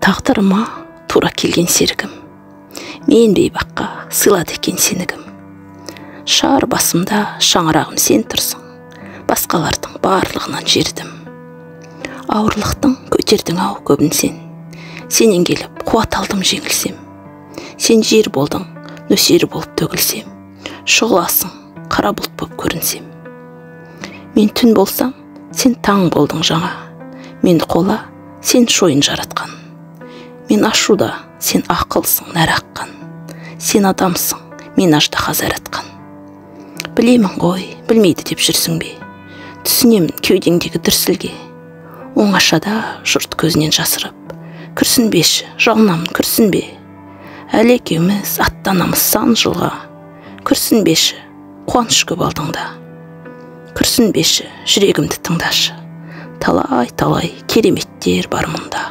Тағдырыма тура келген серігім, мен бейбаққа сыйлады екен сенігім. Шар басымда шаңырағым сен тұрсың, басқалардың барлығынан жердім. Ауырлықтың көтердің ау көбін сен, сенен келіп қуат алдым жеңілсем. Сен жер болдың, нөсер болып төгілсем, шұғыласың, қара бұлт болып көрінсем. Мен түн болсам, сен таң болдың жаңа, мен қола, сен шойын жаратқан. Мен ашуда, сен ақылсың нәр аққан, сен адамсың, мен аждаһа заратқан. Білемін ғой, білмейді деп жүрсің бе, түсінемін кеудеңдегі дүрсілге. Оңашада жұрт көзінен жасырып, күрсінбеші, жалынамын күрсінбе. Әлі екеуміз аттанамыз сан жылға, күрсінбеші, қуаныш көп алдыңда. Күрсінбеші, жүрегімді тыңдашы, талай кереметтер бар мұнда.